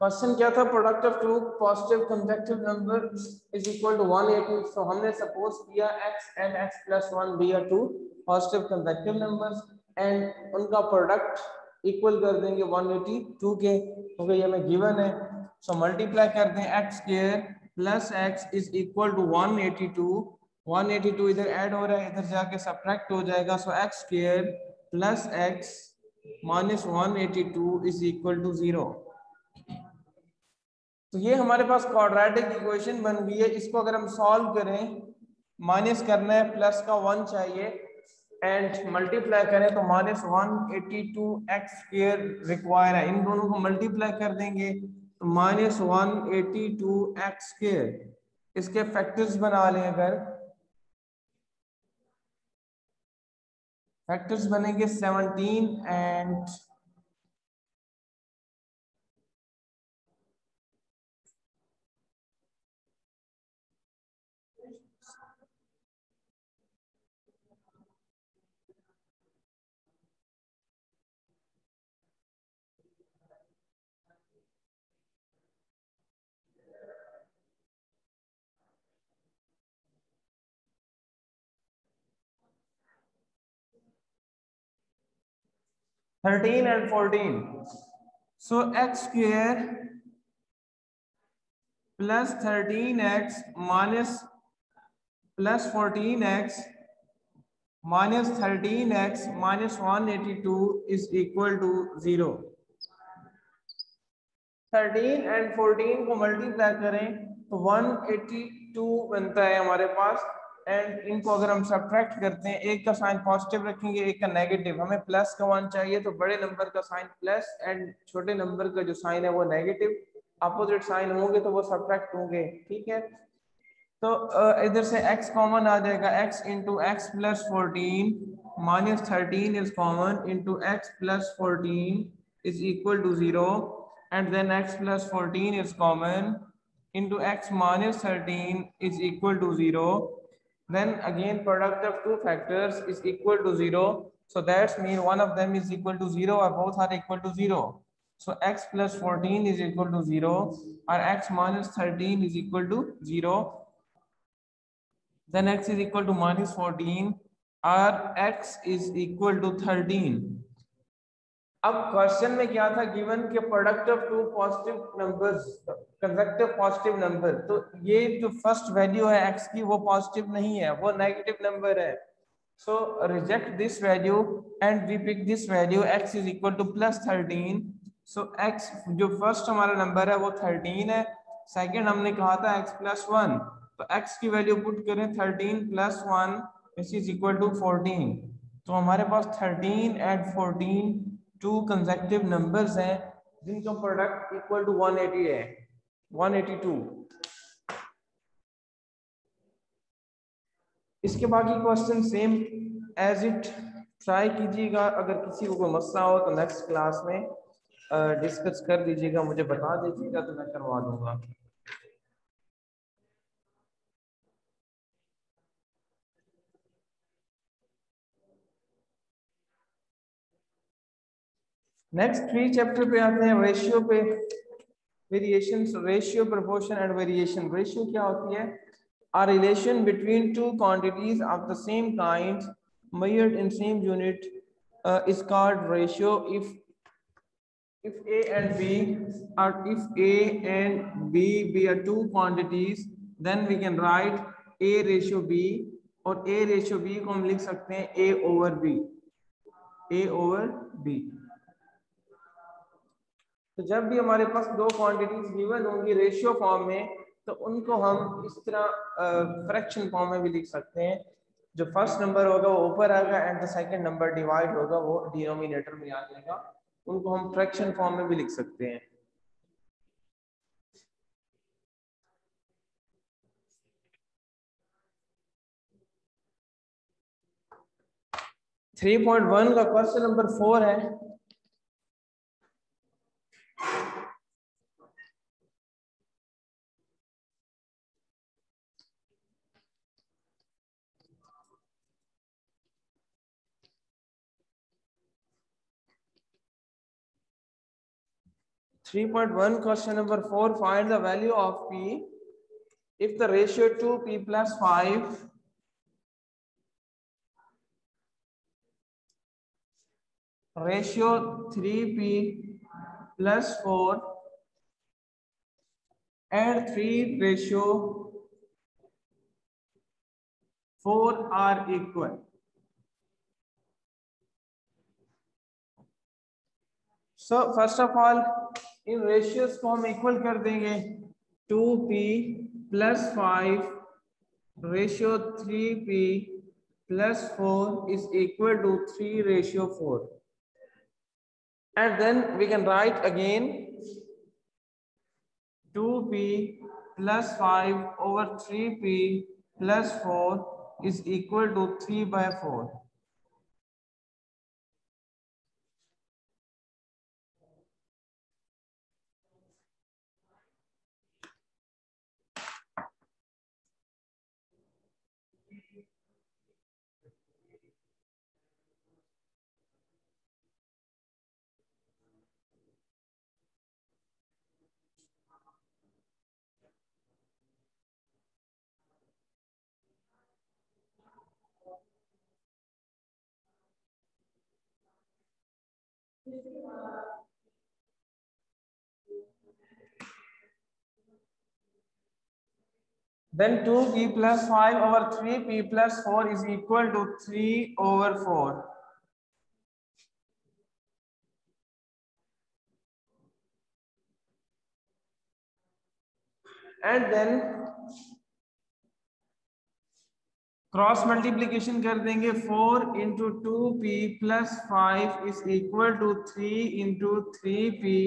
Question क्या था, product of two positive consecutive number is equal to 180। So हमने suppose किया x and x plus 1 be are two positive consecutive numbers and उनका product equal कर देंगे 182 के, क्योंकि ये हमें गिवन है। सो मल्टीप्लाई कर दें x square plus x is equal to 182। 182 इधर ऐड हो रहा है, इधर जाके सब्ट्रैक्ट हो जाएगा। So x square plus x minus 182 is equal to 0। तो ये हमारे पास क्वाड्रेटिक इक्वेशन बन गई है। इसको अगर हम सॉल्व करें, माइनस करना है, प्लस का 1 चाहिए एंड मल्टीप्लाई करें तो माइनस 182 एक्स स्क्वायर रिक्वायर है। इन दोनों को मल्टीप्लाई कर देंगे तो माइनस 182 एक्स स्क्वायर। इसके फैक्टर्स बना लें, अगर फैक्टर्स बनेंगे 17 and 13 and 14. So x square plus 13x minus plus 14x minus 13x minus 182 is equal to 0. 13 and 14 को मल्टीप्लाई करें तो 182 बनता है हमारे पास। एंड इनको अगर हम सब्ट्रैक्ट करते हैं, एक का साइन पॉजिटिव रखेंगे, एक का नेगेटिव। हमें प्लस का 1 चाहिए तो बड़े नंबर का साइन प्लस एंड छोटे नंबर का जो साइन है वो नेगेटिव। अपोजिट साइन होंगे तो वो सब्ट्रैक्ट होंगे, ठीक है। तो इधर से x कॉमन आ जाएगा, x into x plus 14 minus 13 is common into x plus 14 is equal to 0, and then x plus 14 is common into x minus 13 is equal to 0. Then again product of two factors is equal to 0, so that's mean one of them is equal to 0 or both are equal to 0. So x plus 14 is equal to 0 or x minus 13 is equal to 0. Then x is equal to minus 14 or x is equal to 13. अब question में क्या था, given के product of two positive numbers consecutive positive number. तो ये जो first value है x की वो पॉजिटिव नहीं है, वो नेगेटिव नंबर है। So reject this value and we pick this value x is equal to plus 13। So x जो फर्स्ट हमारा नंबर है वो 13 है, सेकंड हमने कहा था x प्लस 1, तो x की वैल्यू पुट करें 13 plus 1 which is equal to 14। तो हमारे पास 13 एंड 14 टू कंसेक्यूटिव नंबर्स हैं जिनका प्रोडक्ट इक्वल टू 180 है, 182। इसके बाकी question same as it try कीजिएगा। अगर किसी को कोई मसला हो तो नेक्स्ट क्लास में डिस्कस कर दीजिएगा, मुझे बता दीजिएगा तो मैं करवा दूंगा। नेक्स्ट 3 चैप्टर पे आते हैं, रेशियो पे। Variation, ratio, proportion and variation. Ratio क्या होती है? A relation between two quantities of the same kind measured in same unit is called ratio. If A and B are if A and B are two quantities, then we can write A ratio B, और A ratio B को हम लिख सकते हैं A over B, A over B। तो जब भी हमारे पास दो क्वांटिटीज गिवन होंगी रेशियो फॉर्म में, तो उनको हम इस तरह फ्रैक्शन फॉर्म में भी लिख सकते हैं। जो फर्स्ट नंबर होगा वो ऊपर आएगा and the second number divide होगा वो डिनोमिनेटर में आ जाएगा। उनको हम फ्रैक्शन फॉर्म में भी लिख सकते हैं। थ्री पॉइंट वन का क्वेश्चन नंबर 4 है। 3.1 question number 4, find the value of p if the ratio 2p plus 5 ratio 3p plus 4 and 3 ratio 4 are equal. So first of all in ratios को हम equal कर देंगे. 2p plus 5 ratio 3p plus 4 is equal to 3 ratio 4. And then we can write again 2p plus 5 over 3p plus 4 is equal to 3 by 4. Then 2p plus 5 over 3p plus 4 is equal to 3 over 4. And then cross multiplication कर देंगे. 4 into 2p plus 5 is equal to 3 into 3p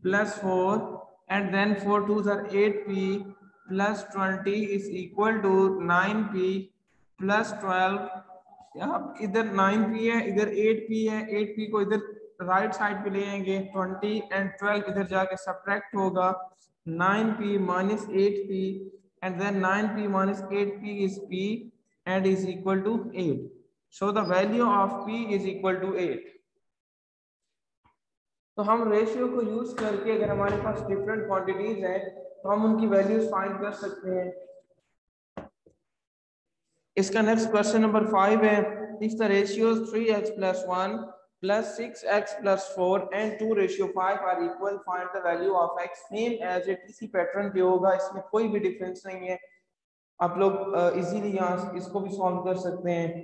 plus 4 and then 4 2s are 8p plus 20 is equal to 9p plus 12. यहाँ इधर 9p है, इधर 8p है. 8p को इधर right side पे ले आएंगे. 20 एंड 12 इधर जाके सब्ट्रैक्ट होगा. 9p minus 8p and then 9p minus 8p is p and is equal to 8. So the value of p is equal to 8. तो हम रेशियो को यूज करके अगर हमारे पास डिफरेंट क्वांटिटीज हैं तो हम उनकी वैल्यूज फाइंड कर सकते हैं. इसका नेक्स्ट क्वेश्चन नंबर 5 है. If the ratios 3x plus 1 plus 6x plus 4 and 2 ratio 5 are equal, find the value of x. Same as it इसी पैटर्न पे होगा, इसमें कोई भी डिफरेंस नहीं है. आप लोग इजीली यहाँ इसको भी सॉल्व कर सकते हैं.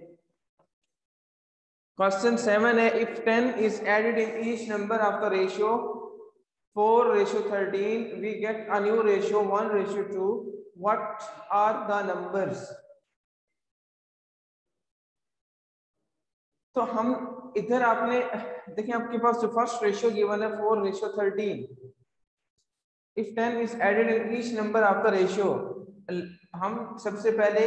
क्वेश्चन 7 है. If 10 is added in each number of the ratio 4 ratio 13 we get a new ratio 1 ratio 2. What are the numbers? तो हम इधर आपने देखिए आपके पास जो फर्स्ट रेशियो गिवन है 4 ratio 13. If 10 is added in each number of the ratio, हम सबसे पहले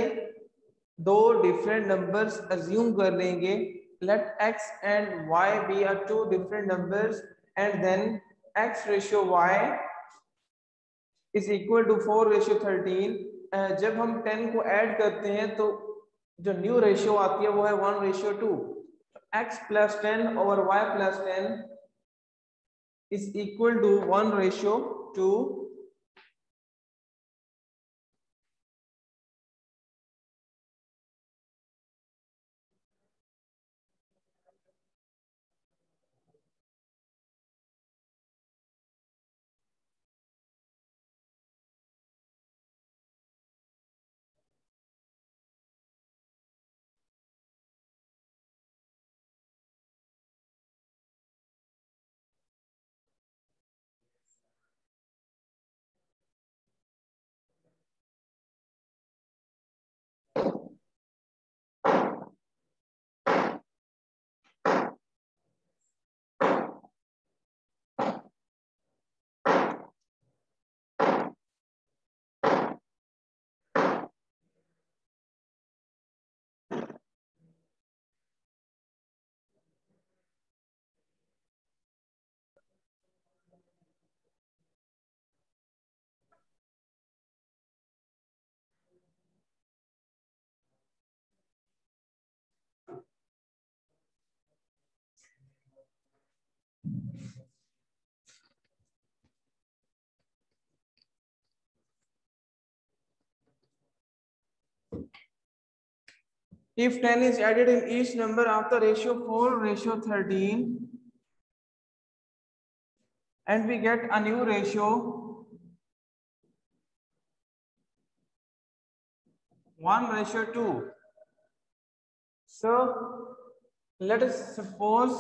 दो डिफरेंट नंबर्स अज्यूम कर लेंगे. Let x and y be are two different numbers and then x ratio y is equal to 4 ratio 13. जब हम 10 को add करते हैं तो जो न्यू रेशियो आती है वो है 1 ratio 2. x plus 10 over y plus 10 is equal to 1 ratio 2. If 10 is added in each number of the ratio 4:13 and we get a new ratio 1:2. So let us suppose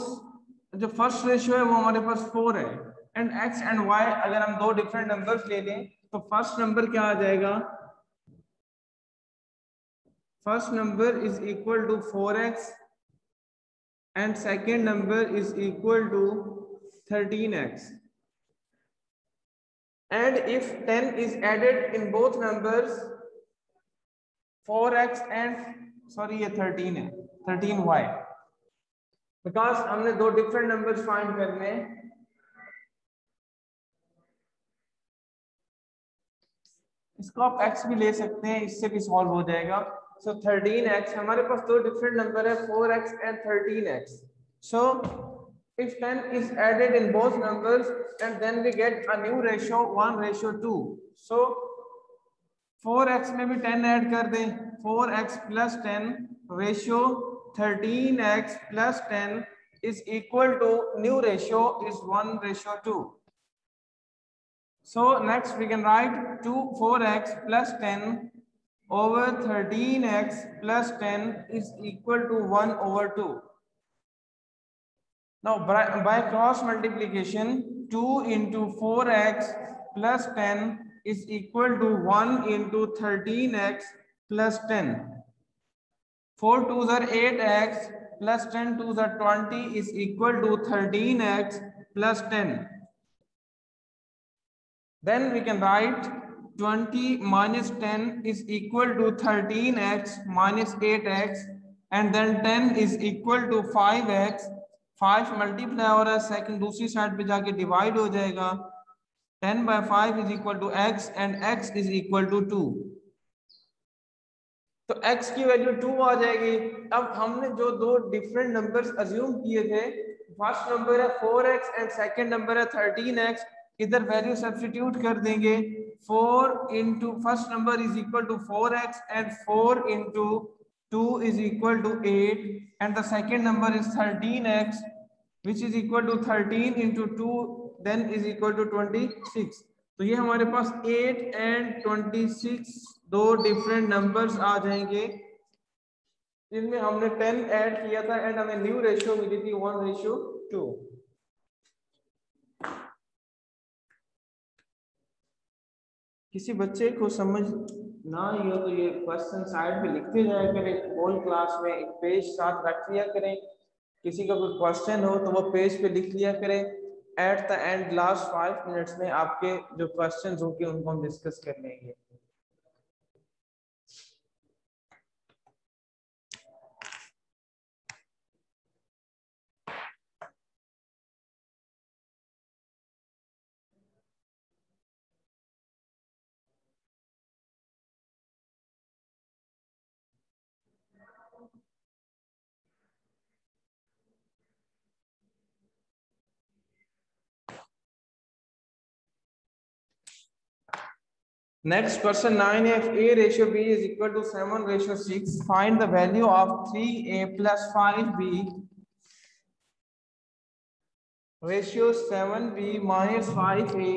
जो first ratio है वो हमारे पास 4 है and x and y अगर हम दो different numbers ले लें तो फर्स्ट नंबर क्या आ जाएगा, first number is equal to 4x and second number is equal to 13x. And if 10 is added in both numbers 4x and sorry ये 13 है 13y, बिकॉज हमने दो डिफरेंट नंबर्स फाइंड करने, इसको आप x भी ले सकते हैं, इससे भी सॉल्व हो जाएगा. So 13x, हमारे पास दो डिफरेंट नंबर है 4x and 13x. So if 10 is added in both numbers and then we get a new ratio 1:2. So 4x में भी 10 ऐड कर दें, 4x plus 10 ratio 13x plus 10 is equal to new ratio is 1:2. So next we can write 4x plus 10 over 13x plus 10 is equal to 1/2. Now by cross multiplication 2 into 4x plus 10 is equal to 1 into 13x plus 10. 4 2s are 8x plus 10 2s are 20 is equal to 13x plus 10. Then we can write 20 minus 10 is equal to 13x minus 8x and then 10 is equal to 5x. 5 multiply हो रहा है, second दूसरी side पे जाके divide हो जाएगा. 10/5 is equal to x and x is equal to 2. तो x की वैल्यू 2 आ जाएगी. अब हमने जो दो डिफरेंट नंबर्स अज्यूम किए थे, फर्स्ट नंबर है 4x एंड सेकंड नंबर है 13x, इधर वैल्यू सब्स्टिट्यूट कर देंगे. 4 into first number is equal to 4x and 4 into 2 is equal to 8 and the second number is 13x which is equal to 13 into 2 then is equal to 26. तो ये हमारे पास 8 and 26 दो different numbers आ जाएंगे जिनमें हमने 10 add किया था and हमें न्यू रेशियो मिली थी 1:2. किसी बच्चे को समझ ना आए तो ये क्वेश्चन साइड पे लिखते जाया करें, होल क्लास में एक पेज साथ रख लिया करें. किसी का कोई क्वेश्चन हो तो वो पेज पे लिख लिया करें. At the end last 5 minutes में आपके जो क्वेश्चंस होंगे उनको हम डिस्कस कर लेंगे. Next question 9, if a ratio b is equal to 7:6, find the value of 3a plus 5b ratio 7b minus 5a.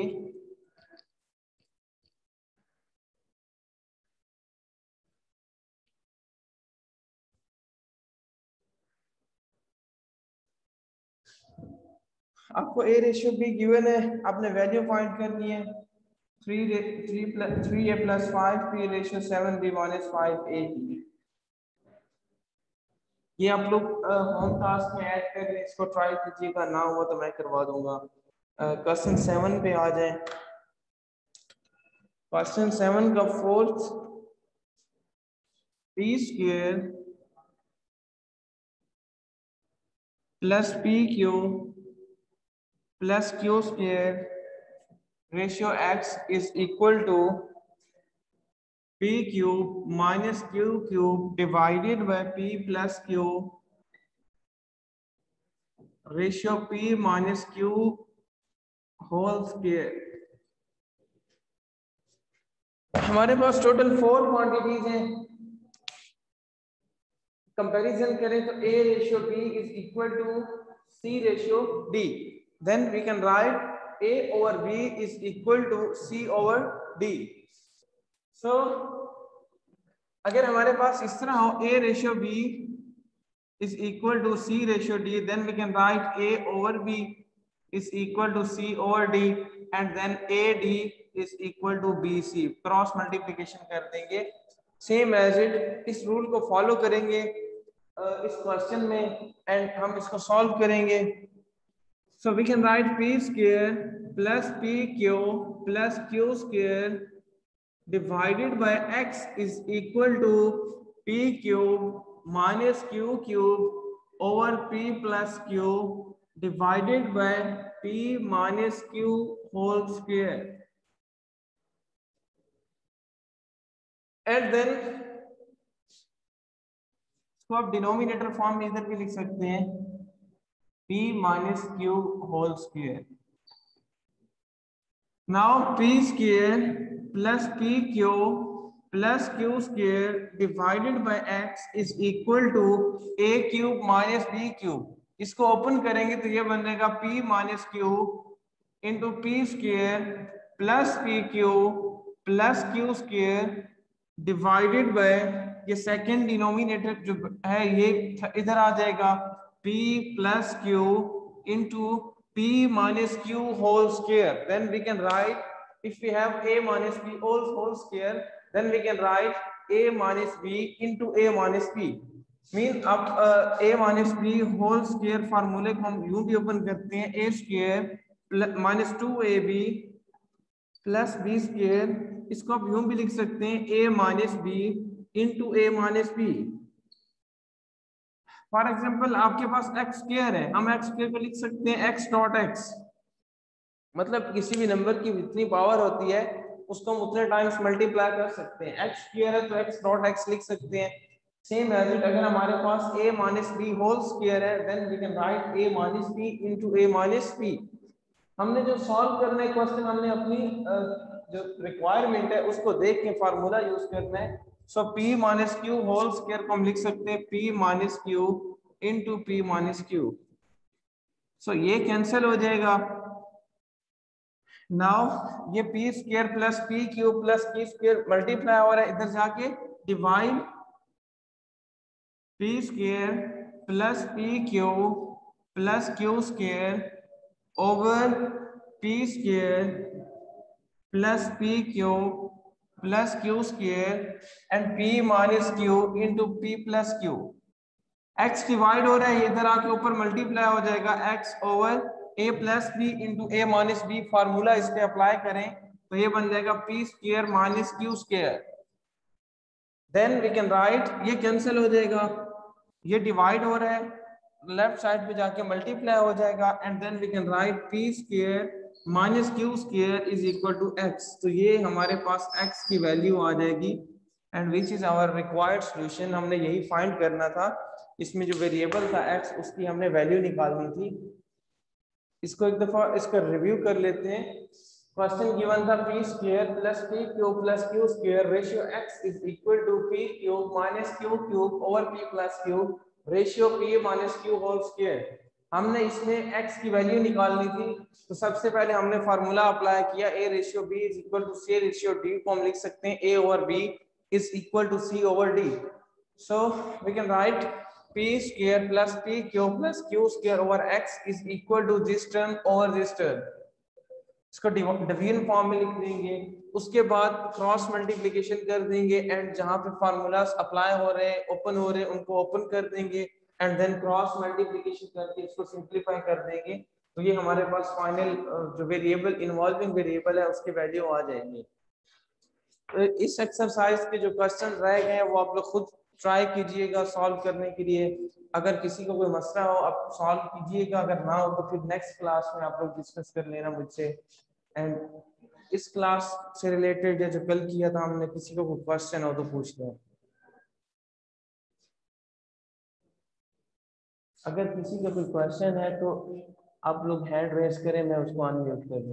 आपको a रेशियो b गिवन है, आपने वैल्यू फाइंड करनी है. 3a plus 5b ratio 7b minus 5a की. ये आप लोग home task में ऐड कर लें, इसको ट्राई कीजिएगा, ना हुआ तो मैं करवा दूंगा. क्वेश्चन 7 पे आ जाए. क्वेश्चन 7 का fourth p square plus pq plus q square ratio x is equal to p cube minus q cube divided by p plus q ratio p minus q whole square. हमारे पास total 4 quantities हैं. Comparison करें तो A ratio B is equal to C ratio D, then we can write A over B is equal to C over D. So अगर हमारे पास इस तरह हो A ratio B is equal to C ratio D, then we can write A over B is equal to C over D, and then AD is equal to BC. Cross multiplication कर देंगे same as it, इस rule को follow करेंगे इस question में and हम इसको solve करेंगे. So we can write P square plus PQ plus Q square divided by X is equal to P cube minus Q cube over P plus Q divided by P minus Q whole square. And then इसको आप denominator form में इधर भी लिख सकते हैं P minus Q whole square. Now P square plus PQ plus Q square divided by X is equal to A cube minus B cube. इसको open करेंगे तो ये बन जाएगा P minus Q into P square plus PQ plus Q square divided by ये second denominator जो है ये इधर आ जाएगा P plus Q into P minus Q whole square. Then we can write, if we have A minus B whole square, then we can write A minus B into A minus B. Mean अब A minus B whole square फार्मूले को हम यूं भी open करते हैं A square minus 2AB plus B square, इसको आप यूं भी लिख सकते हैं A minus B into A minus B. For example आपके पास एक्स स्क्वायर है, हम एक्स स्क्वायर को लिख सकते हैं एक्स डॉट एक्स, मतलब किसी भी नंबर की जितनी पावर होती है उसको हम उतने टाइम्स मल्टीप्लाई कर सकते हैं. एक्स स्क्वायर है तो एक्स डॉट एक्स लिख सकते हैं. सेम एज इट अगर हमारे पास a minus B whole square है, then we can write a minus B into a minus B. हमने जो सॉल्व करना है क्वेश्चन, हमने अपनी जो रिक्वायरमेंट है उसको देख के फार्मूला यूज करना है. So P minus Q whole square को हम लिख सकते हैं P minus Q into P minus Q. So ये कैंसिल हो जाएगा. नाउ ये P square plus P Q plus Q square multiply हो रहा है, इधर जाके divide P square plus P Q plus Q square over P square plus P Q plus Q square and P minus Q into P plus Q. X divide हो रहा है, इधर आके ऊपर मल्टीप्लाई हो जाएगा X over A plus B into A minus B. Formula इस पे अप्लाई करें तो ये बन जाएगा P square minus Q square. Then we can write, ये कैंसिल हो जाएगा, ये डिवाइड हो रहा है, लेफ्ट साइड पे जाके मल्टीप्लाई हो जाएगा and then we can write P square minus Q square is equal to X. तो ये हमारे पास X की वैल्यू आ जाएगी and which is our required solution. हमने यही फाइंड करना था. इसमें जो वेरिएबल था X उसकी हमने वैल्यू निकालनी थी. इसको एक दफा इसका रिव्यू कर लेते हैं. क्वेश्चन गिवन था P square plus P cube plus Q square ratio X is equal to P cube minus Q cube over P plus Q ratio P minus Q whole square. हमने इसमें X की value निकालनी थी, तो सबसे पहले हमने फार्मूला अप्लाई किया A ratio B is equal to C ratio D को हम लिख सकते हैं A over B is equal to C over D. So we can write P square plus PQ plus Q square over X is equal to this term over this term. इसको division form में लिख देंगे, उसके बाद cross multiplication कर देंगे and जहां पे फार्मूलास अप्लाई हो रहे हैं ओपन हो रहे हैं उनको ओपन कर देंगे एंड देन क्रॉस मल्टीप्लिकेशन करके इसको सिंपलीफाई कर देंगे. तो ये हमारे पास फाइनल जो वेरिएबल इन्वॉल्विंग वेरिएबल है उसकी वैल्यू आ जाएगी. इस एक्सरसाइज के जो क्वेश्चन रह गए हैं वो आप लोग खुद ट्राई कीजिएगा सॉल्व करने के लिए. अगर किसी को कोई मसला हो आप सॉल्व कीजिएगा, अगर ना हो तो फिर नेक्स्ट क्लास में आप लोग डिस्कस कर लेना मुझसे. एंड इस क्लास से रिलेटेड या जो कल किया था हमने, किसी को कोई क्वेश्चन हो तो पूछ लें. अगर किसी का कोई क्वेश्चन है तो आप लोग हैंड रेज करें, मैं उसको अनम्यूट कर दूं.